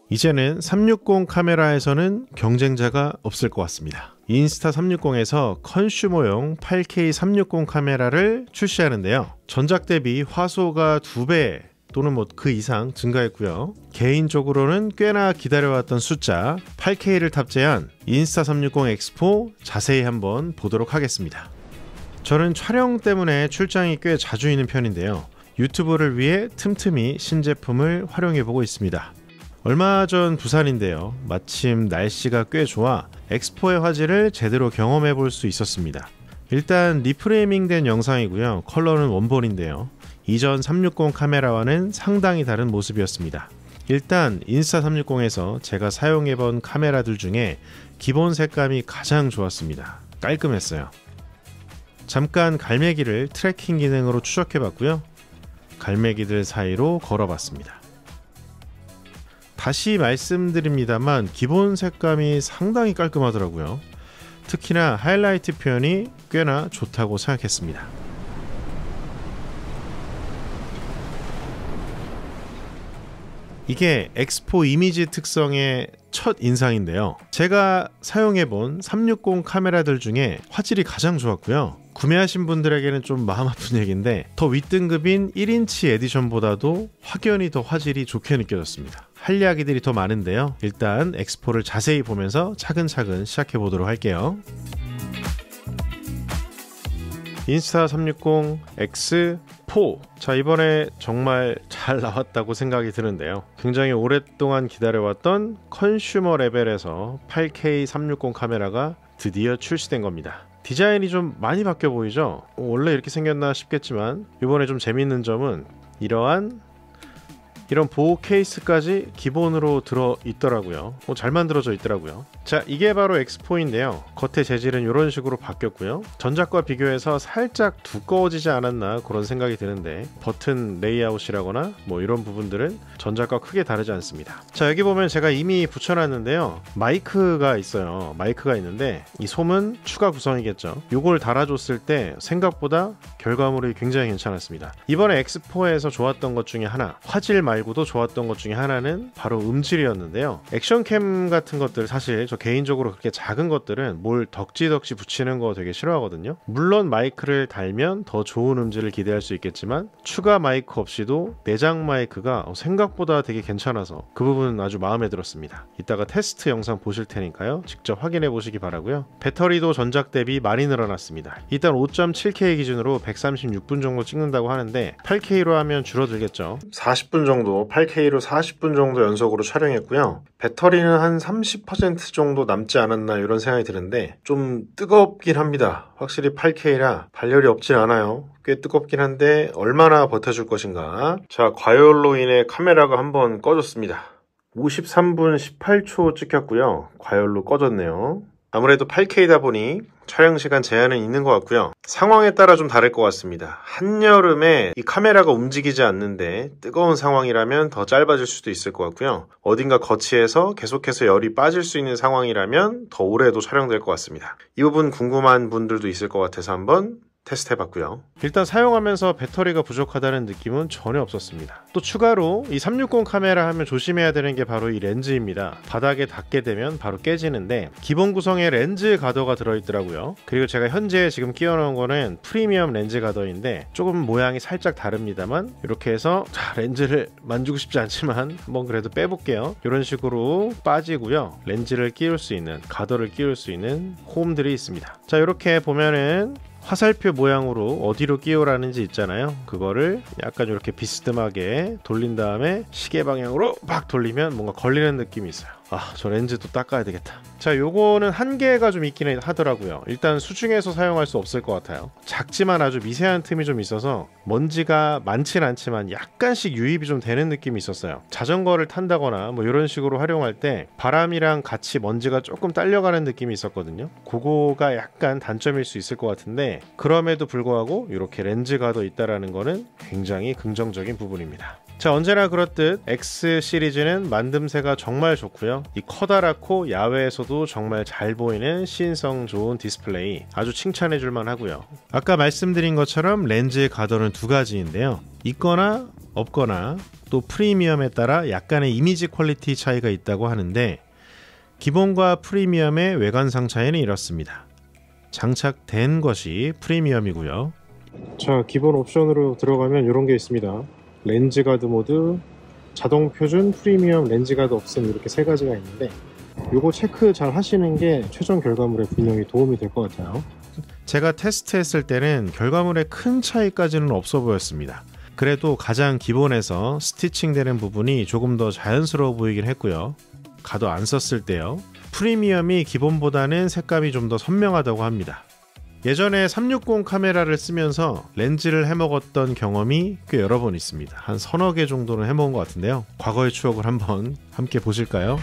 이제는 360 카메라에서는 경쟁자가 없을 것 같습니다. 인스타360에서 컨슈머용 8K 360 카메라를 출시하는데요. 전작 대비 화소가 2배 또는 그 이상 증가했고요. 개인적으로는 꽤나 기다려왔던 숫자 8K를 탑재한 인스타360 엑스포 자세히 한번 보도록 하겠습니다. 저는 촬영 때문에 출장이 꽤 자주 있는 편인데요. 유튜브를 위해 틈틈이 신제품을 활용해보고 있습니다. 얼마 전 부산인데요. 마침 날씨가 꽤 좋아 엑스포의 화질을 제대로 경험해 볼 수 있었습니다. 일단 리프레이밍 된 영상이고요. 컬러는 원본인데요. 이전 360 카메라와는 상당히 다른 모습이었습니다. 일단 인스타360에서 제가 사용해본 카메라들 중에 기본 색감이 가장 좋았습니다. 깔끔했어요. 잠깐 갈매기를 트래킹 기능으로 추적해봤고요. 갈매기들 사이로 걸어봤습니다. 다시 말씀드립니다만 기본 색감이 상당히 깔끔하더라고요. 특히나 하이라이트 표현이 꽤나 좋다고 생각했습니다. 이게 엑스포 이미지 특성의 첫 인상인데요. 제가 사용해본 360 카메라들 중에 화질이 가장 좋았고요. 구매하신 분들에게는 좀 마음 아픈 얘기인데 더 윗등급인 1인치 에디션보다도 확연히 더 화질이 좋게 느껴졌습니다. 할 이야기들이 더 많은데요. 일단 엑스포를 자세히 보면서 차근차근 시작해 보도록 할게요. 인스타360 X4. 자, 이번에 정말 잘 나왔다고 생각이 드는데요. 굉장히 오랫동안 기다려왔던 컨슈머 레벨에서 8K 360 카메라가 드디어 출시된 겁니다. 디자인이 좀 많이 바뀌어 보이죠? 원래 이렇게 생겼나 싶겠지만 이번에 좀 재밌는 점은 이런 보호 케이스까지 기본으로 들어있더라고요. 잘 만들어져 있더라고요. 자, 이게 바로 엑스포인데요. 겉의 재질은 이런 식으로 바뀌었고요. 전작과 비교해서 살짝 두꺼워지지 않았나 그런 생각이 드는데 버튼 레이아웃이라거나 이런 부분들은 전작과 크게 다르지 않습니다. 자, 여기 보면 제가 이미 붙여놨는데요. 마이크가 있어요. 마이크가 있는데 이 솜은 추가 구성이겠죠. 이걸 달아줬을 때 생각보다 결과물이 굉장히 괜찮았습니다. 이번에 엑스포에서 좋았던 것 중에 하나, 화질 말고도 좋았던 것 중에 하나는 바로 음질이었는데요. 액션캠 같은 것들 사실 저 개인적으로 그렇게 작은 것들은 뭘 덕지덕지 붙이는 거 되게 싫어하거든요. 물론 마이크를 달면 더 좋은 음질을 기대할 수 있겠지만 추가 마이크 없이도 내장 마이크가 생각보다 되게 괜찮아서 그 부분은 아주 마음에 들었습니다. 이따가 테스트 영상 보실 테니까요. 직접 확인해 보시기 바라고요. 배터리도 전작 대비 많이 늘어났습니다. 일단 5.7K 기준으로 136분 정도 찍는다고 하는데 8K로 하면 줄어들겠죠. 40분 정도, 8K로 40분 정도 연속으로 촬영했고요. 배터리는 한 30% 정도 남지 않았나 이런 생각이 드는데 좀 뜨겁긴 합니다. 확실히 8K라 발열이 없진 않아요. 꽤 뜨겁긴 한데 얼마나 버텨줄 것인가. 자, 과열로 인해 카메라가 한번 꺼졌습니다. 53분 18초 찍혔고요. 과열로 꺼졌네요. 아무래도 8K다 보니 촬영시간 제한은 있는 것 같고요. 상황에 따라 좀 다를 것 같습니다. 한여름에 이 카메라가 움직이지 않는데 뜨거운 상황이라면 더 짧아질 수도 있을 것 같고요. 어딘가 거치해서 계속해서 열이 빠질 수 있는 상황이라면 더 오래도 촬영될 것 같습니다. 이 부분 궁금한 분들도 있을 것 같아서 한번 테스트해봤고요. 일단 사용하면서 배터리가 부족하다는 느낌은 전혀 없었습니다. 또 추가로 이 360 카메라 하면 조심해야 되는 게 바로 이 렌즈입니다. 바닥에 닿게 되면 바로 깨지는데 기본 구성에 렌즈 가더가 들어있더라고요. 그리고 제가 현재 지금 끼워놓은 거는 프리미엄 렌즈 가더인데 조금 모양이 살짝 다릅니다만 이렇게 해서 렌즈를 만지고 싶지 않지만 한번 그래도 빼볼게요. 이런 식으로 빠지고요. 렌즈를 끼울 수 있는, 가더를 끼울 수 있는 홈들이 있습니다. 자, 이렇게 보면은 화살표 모양으로 어디로 끼우라는지 있잖아요. 그거를 약간 이렇게 비스듬하게 돌린 다음에 시계 방향으로 막 돌리면 뭔가 걸리는 느낌이 있어요. 저 렌즈도 닦아야 되겠다. 자, 요거는 한계가 좀 있긴 하더라고요. 일단 수중에서 사용할 수 없을 것 같아요. 작지만 아주 미세한 틈이 좀 있어서 먼지가 많진 않지만 약간씩 유입이 좀 되는 느낌이 있었어요. 자전거를 탄다거나 이런 식으로 활용할 때 바람이랑 같이 먼지가 조금 딸려가는 느낌이 있었거든요. 그거가 약간 단점일 수 있을 것 같은데 그럼에도 불구하고 이렇게 렌즈 가더 있다라는 거는 굉장히 긍정적인 부분입니다. 자, 언제나 그렇듯 X 시리즈는 만듦새가 정말 좋고요. 이 커다랗고 야외에서도 정말 잘 보이는 시인성 좋은 디스플레이 아주 칭찬해 줄만 하고요. 아까 말씀드린 것처럼 렌즈의 가더는 두 가지인데요. 있거나 없거나 또 프리미엄에 따라 약간의 이미지 퀄리티 차이가 있다고 하는데, 기본과 프리미엄의 외관상 차이는 이렇습니다. 장착된 것이 프리미엄이고요. 자, 기본 옵션으로 들어가면 이런 게 있습니다. 렌즈 가드 모드, 자동 표준, 프리미엄, 렌즈 가드 없음, 이렇게 세 가지가 있는데 요거 체크 잘 하시는 게 최종 결과물에 분명히 도움이 될 것 같아요. 제가 테스트했을 때는 결과물에 큰 차이까지는 없어 보였습니다. 그래도 가장 기본에서 스티칭 되는 부분이 조금 더 자연스러워 보이긴 했고요. 가도 안 썼을 때요, 프리미엄이 기본보다는 색감이 좀 더 선명하다고 합니다. 예전에 360 카메라를 쓰면서 렌즈를 해먹었던 경험이 꽤 여러 번 있습니다. 한 서너 개 정도는 해먹은 것 같은데요. 과거의 추억을 한번 함께 보실까요?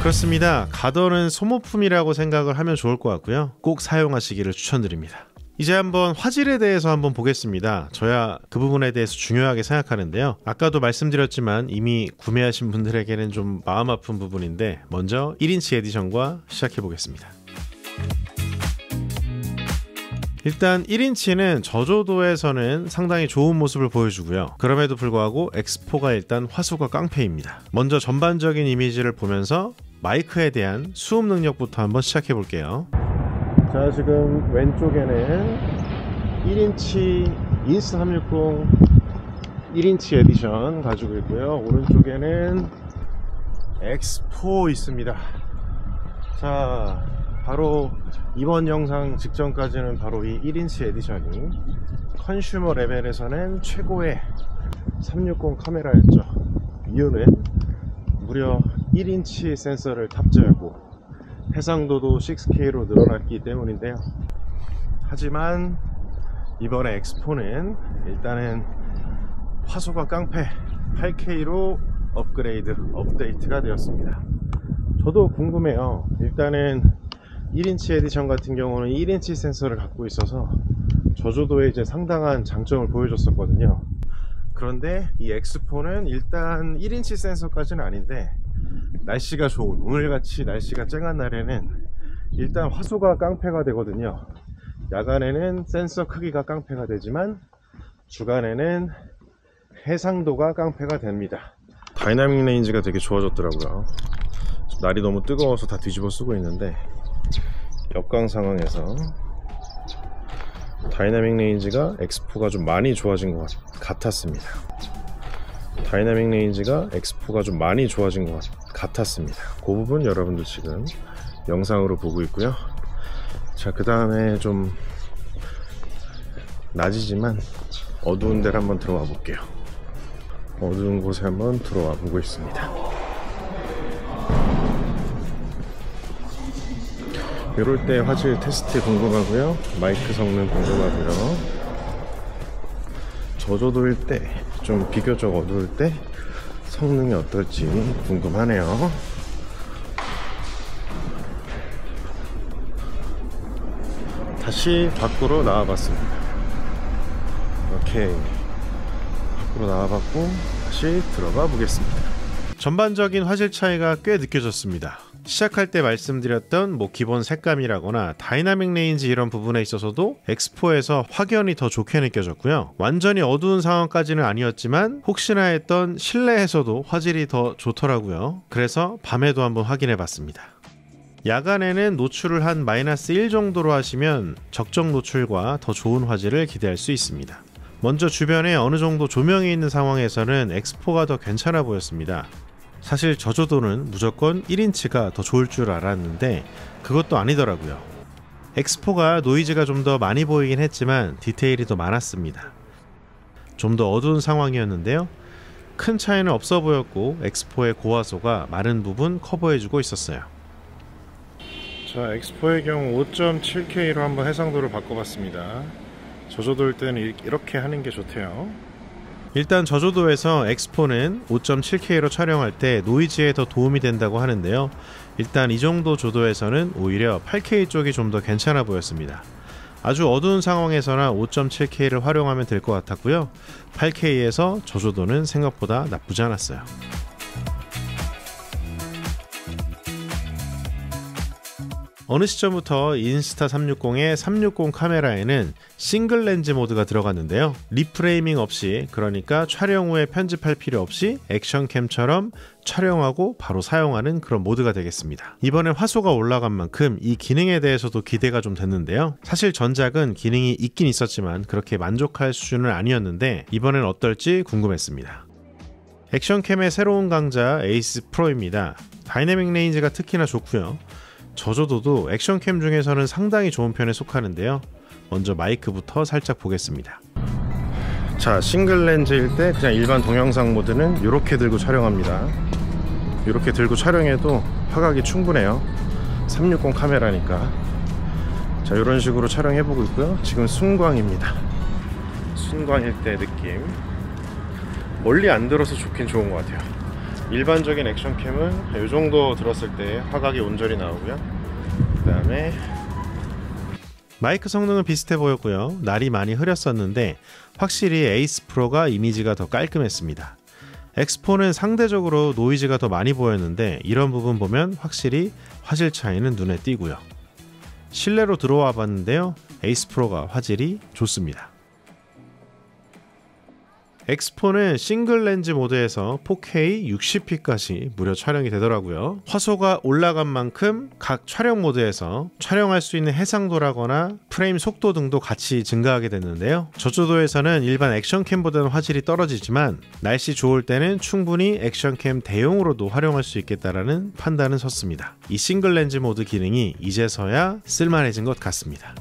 그렇습니다. 가더는 소모품이라고 생각을 하면 좋을 것 같고요. 꼭 사용하시기를 추천드립니다. 이제 한번 화질에 대해서 한번 보겠습니다. 저야 그 부분에 대해서 중요하게 생각하는데요. 아까도 말씀드렸지만 이미 구매하신 분들에게는 좀 마음 아픈 부분인데, 먼저 1인치 에디션과 시작해 보겠습니다. 일단 1인치는 저조도에서는 상당히 좋은 모습을 보여주고요. 그럼에도 불구하고 X4가 일단 화소가 깡패입니다. 먼저 전반적인 이미지를 보면서 마이크에 대한 수음 능력부터 한번 시작해 볼게요. 자, 지금 왼쪽에는 1인치 인스타 360 1인치 에디션 가지고 있고요. 오른쪽에는 X4 있습니다. 자, 바로 이번 영상 직전까지는 바로 이 1인치 에디션이 컨슈머 레벨에서는 최고의 360 카메라였죠. 이유는 무려 1인치 센서를 탑재하고 해상도도 6K로 늘어났기 때문인데요. 하지만 이번에 X4는 일단은 화소가 깡패 8K로 업데이트가 되었습니다. 저도 궁금해요. 일단은 1인치 에디션 같은 경우는 1인치 센서를 갖고 있어서 저조도에 이제 상당한 장점을 보여줬었거든요. 그런데 이 X4는 일단 1인치 센서까지는 아닌데, 날씨가 좋은 오늘같이 날씨가 쨍한 날에는 일단 화소가 깡패가 되거든요. 야간에는 센서 크기가 깡패가 되지만 주간에는 해상도가 깡패가 됩니다. 다이나믹 레인지가 되게 좋아졌더라고요. 날이 너무 뜨거워서 다 뒤집어 쓰고 있는데, 역광 상황에서 다이나믹 레인지가 X4가 좀 많이 좋아진 것 같았습니다. 다이나믹 레인지가 X4가 좀 많이 좋아진 것 같았습니다. 그 부분 여러분들 지금 영상으로 보고 있고요. 자, 그 다음에 좀 낮이지만 어두운 데를 한번 들어와 볼게요. 어두운 곳에 한번 들어와 보고 있습니다. 이럴 때 화질 테스트 궁금하고요. 마이크 성능 궁금하고요. 저조도일 때, 좀 비교적 어두울 때 성능이 어떨지 궁금하네요. 다시 밖으로 나와봤습니다. 오케이, 밖으로 나와봤고 다시 들어가 보겠습니다. 전반적인 화질 차이가 꽤 느껴졌습니다. 시작할 때 말씀드렸던 기본 색감이라거나 다이나믹 레인지 이런 부분에 있어서도 X4에서 확연히 더 좋게 느껴졌고요. 완전히 어두운 상황까지는 아니었지만 혹시나 했던 실내에서도 화질이 더 좋더라고요. 그래서 밤에도 한번 확인해 봤습니다. 야간에는 노출을 한 -1 정도로 하시면 적정 노출과 더 좋은 화질을 기대할 수 있습니다. 먼저 주변에 어느 정도 조명이 있는 상황에서는 X4가 더 괜찮아 보였습니다. 사실 저조도는 무조건 1인치가 더 좋을 줄 알았는데 그것도 아니더라고요. X4가 노이즈가 좀 더 많이 보이긴 했지만 디테일이 더 많았습니다. 좀 더 어두운 상황이었는데요. 큰 차이는 없어 보였고 X4의 고화소가 많은 부분 커버해주고 있었어요. 자, X4의 경우 5.7K로 한번 해상도를 바꿔봤습니다. 저조도일 때는 이렇게 하는 게 좋대요. 일단 저조도에서 엑스포는 5.7K로 촬영할 때 노이즈에 더 도움이 된다고 하는데요. 일단 이 정도 조도에서는 오히려 8K 쪽이 좀 더 괜찮아 보였습니다. 아주 어두운 상황에서나 5.7K를 활용하면 될 것 같았고요. 8K에서 저조도는 생각보다 나쁘지 않았어요. 어느 시점부터 인스타 360의 360 카메라에는 싱글 렌즈 모드가 들어갔는데요. 리프레이밍 없이, 그러니까 촬영 후에 편집할 필요 없이 액션캠처럼 촬영하고 바로 사용하는 그런 모드가 되겠습니다. 이번엔 화소가 올라간 만큼 이 기능에 대해서도 기대가 좀 됐는데요. 사실 전작은 기능이 있긴 있었지만 그렇게 만족할 수준은 아니었는데 이번엔 어떨지 궁금했습니다. 액션캠의 새로운 강자 에이스 프로입니다. 다이내믹 레인지가 특히나 좋고요. 저조도도 액션캠 중에서는 상당히 좋은 편에 속하는데요. 먼저 마이크부터 살짝 보겠습니다. 자, 싱글 렌즈일 때 그냥 일반 동영상 모드는 이렇게 들고 촬영합니다. 이렇게 들고 촬영해도 화각이 충분해요. 360 카메라니까. 자, 이런 식으로 촬영해보고 있고요. 지금 순광입니다. 순광일 때 느낌. 멀리 안 들어서 좋긴 좋은 것 같아요. 일반적인 액션캠은 이 정도 들었을 때 화각이 온전히 나오고요. 그 다음에 마이크 성능은 비슷해 보였고요. 날이 많이 흐렸었는데 확실히 에이스 프로가 이미지가 더 깔끔했습니다. 엑스포는 상대적으로 노이즈가 더 많이 보였는데 이런 부분 보면 확실히 화질 차이는 눈에 띄고요. 실내로 들어와 봤는데요. 에이스 프로가 화질이 좋습니다. 엑스포는 싱글 렌즈 모드에서 4K 60p까지 무려 촬영이 되더라고요. 화소가 올라간 만큼 각 촬영 모드에서 촬영할 수 있는 해상도라거나 프레임 속도 등도 같이 증가하게 됐는데요. 저조도에서는 일반 액션캠보다는 화질이 떨어지지만 날씨 좋을 때는 충분히 액션캠 대용으로도 활용할 수 있겠다라는 판단은 섰습니다. 이 싱글 렌즈 모드 기능이 이제서야 쓸만해진 것 같습니다.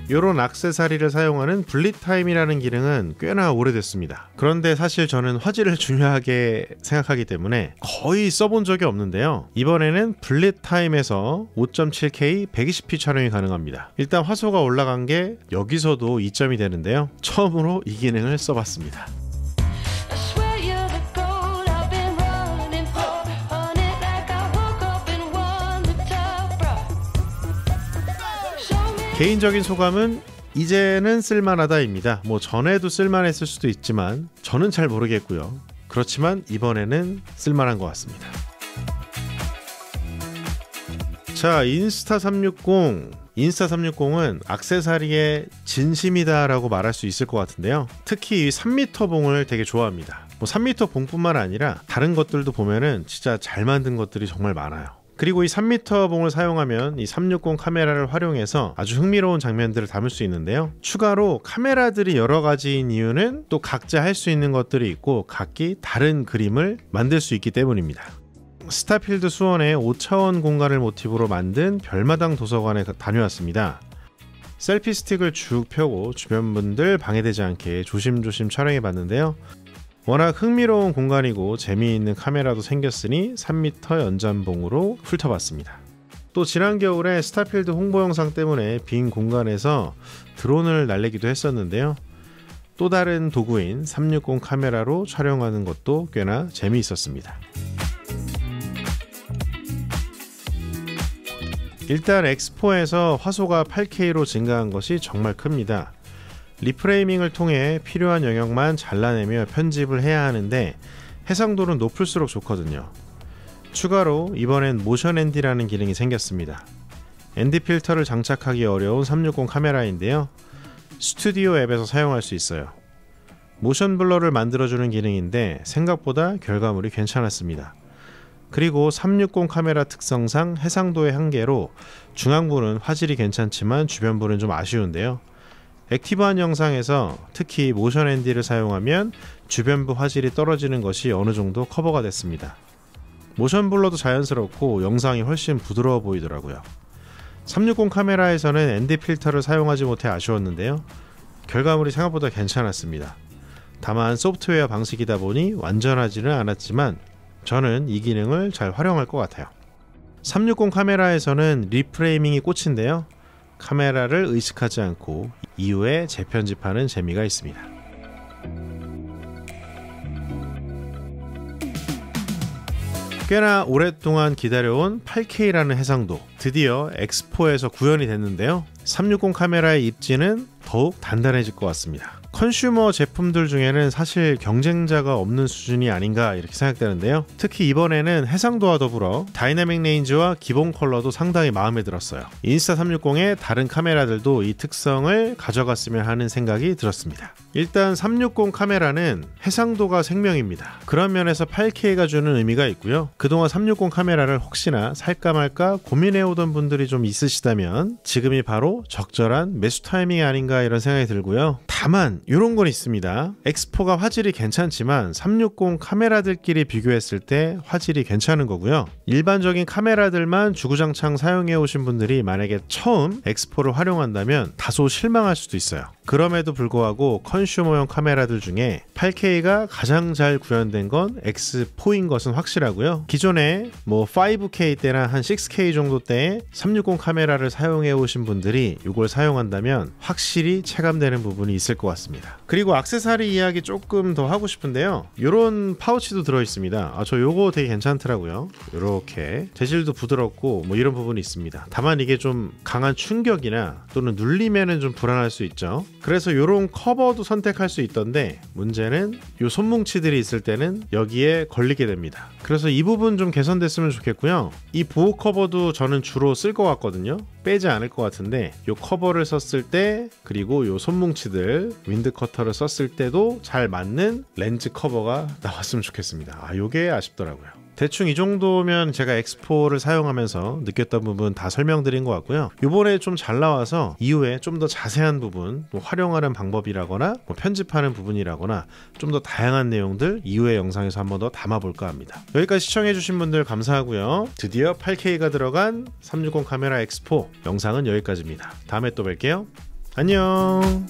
요런 액세서리를 사용하는 블릿 타임이라는 기능은 꽤나 오래됐습니다. 그런데 사실 저는 화질을 중요하게 생각하기 때문에 거의 써본 적이 없는데요. 이번에는 블릿 타임에서 5.7K 120p 촬영이 가능합니다. 일단 화소가 올라간 게 여기서도 이점이 되는데요. 처음으로 이 기능을 써봤습니다. 개인적인 소감은 이제는 쓸만하다입니다. 뭐 전에도 쓸만했을 수도 있지만 저는 잘 모르겠고요. 그렇지만 이번에는 쓸만한 것 같습니다. 자, 인스타 360은 액세서리의 진심이다 라고 말할 수 있을 것 같은데요. 특히 이 3m 봉을 되게 좋아합니다. 뭐 3m 봉뿐만 아니라 다른 것들도 보면은 진짜 잘 만든 것들이 정말 많아요. 그리고 이 3m 봉을 사용하면 이 360 카메라를 활용해서 아주 흥미로운 장면들을 담을 수 있는데요. 추가로 카메라들이 여러 가지인 이유는 또 각자 할 수 있는 것들이 있고 각기 다른 그림을 만들 수 있기 때문입니다. 스타필드 수원의 5차원 공간을 모티브로 만든 별마당 도서관에 다녀왔습니다. 셀피 스틱을 쭉 펴고 주변 분들 방해되지 않게 조심조심 촬영해 봤는데요. 워낙 흥미로운 공간이고 재미있는 카메라도 생겼으니 3m 연장봉으로 훑어봤습니다. 또 지난 겨울에 스타필드 홍보 영상 때문에 빈 공간에서 드론을 날리기도 했었는데요. 또 다른 도구인 360 카메라로 촬영하는 것도 꽤나 재미있었습니다. 일단 엑스포에서 화소가 8K로 증가한 것이 정말 큽니다. 리프레이밍을 통해 필요한 영역만 잘라내며 편집을 해야 하는데 해상도는 높을수록 좋거든요. 추가로 이번엔 모션 ND라는 기능이 생겼습니다. ND 필터를 장착하기 어려운 360 카메라인데요. 스튜디오 앱에서 사용할 수 있어요. 모션 블러를 만들어주는 기능인데 생각보다 결과물이 괜찮았습니다. 그리고 360 카메라 특성상 해상도의 한계로 중앙부는 화질이 괜찮지만 주변부는 좀 아쉬운데요. 액티브한 영상에서 특히 모션 ND를 사용하면 주변부 화질이 떨어지는 것이 어느 정도 커버가 됐습니다. 모션 블러도 자연스럽고 영상이 훨씬 부드러워 보이더라고요. 360 카메라에서는 ND 필터를 사용하지 못해 아쉬웠는데요. 결과물이 생각보다 괜찮았습니다. 다만 소프트웨어 방식이다 보니 완전하지는 않았지만 저는 이 기능을 잘 활용할 것 같아요. 360 카메라에서는 리프레이밍이 꽃인데요. 카메라를 의식하지 않고 이후에 재편집하는 재미가 있습니다. 꽤나 오랫동안 기다려온 8K라는 해상도, 드디어 엑스포에서 구현이 됐는데요. 360 카메라의 입지는 더욱 단단해질 것 같습니다. 컨슈머 제품들 중에는 사실 경쟁자가 없는 수준이 아닌가 이렇게 생각되는데요. 특히 이번에는 해상도와 더불어 다이나믹 레인지와 기본 컬러도 상당히 마음에 들었어요. 인스타360의 다른 카메라들도 이 특성을 가져갔으면 하는 생각이 들었습니다. 일단 360 카메라는 해상도가 생명입니다. 그런 면에서 8K가 주는 의미가 있고요. 그동안 360 카메라를 혹시나 살까 말까 고민해오던 분들이 좀 있으시다면 지금이 바로 적절한 매수 타이밍이 아닌가 이런 생각이 들고요. 다만 이런 건 있습니다. 엑스포가 화질이 괜찮지만 360 카메라들끼리 비교했을 때 화질이 괜찮은 거고요. 일반적인 카메라들만 주구장창 사용해 오신 분들이 만약에 처음 엑스포를 활용한다면 다소 실망할 수도 있어요. 그럼에도 불구하고 컨슈머용 카메라들 중에 8K가 가장 잘 구현된 건 X4인 것은 확실하고요. 기존에 뭐 5K 때나 한 6K 정도 때에 360 카메라를 사용해 오신 분들이 이걸 사용한다면 확실히 체감되는 부분이 있을 것 같습니다. 그리고 액세서리 이야기 조금 더 하고 싶은데요. 이런 파우치도 들어있습니다. 저 요거 되게 괜찮더라고요. 이렇게 재질도 부드럽고 뭐 이런 부분이 있습니다. 다만 이게 좀 강한 충격이나 또는 눌리면은 좀 불안할 수 있죠. 그래서 이런 커버도 선택할 수 있던데 문제는 이 손뭉치들이 있을 때는 여기에 걸리게 됩니다. 그래서 이 부분 좀 개선됐으면 좋겠고요. 이 보호 커버도 저는 주로 쓸 것 같거든요. 빼지 않을 것 같은데 이 커버를 썼을 때 그리고 이 손뭉치들 윈드 커터를 썼을 때도 잘 맞는 렌즈 커버가 나왔으면 좋겠습니다. 요게 아쉽더라고요. 대충 이 정도면 제가 엑스포를 사용하면서 느꼈던 부분 다 설명드린 것 같고요. 이번에 좀 잘 나와서 이후에 좀 더 자세한 부분, 뭐 활용하는 방법이라거나 뭐 편집하는 부분이라거나 좀 더 다양한 내용들 이후의 영상에서 한번 더 담아볼까 합니다. 여기까지 시청해주신 분들 감사하고요. 드디어 8K가 들어간 360 카메라 엑스포 영상은 여기까지입니다. 다음에 또 뵐게요. 안녕.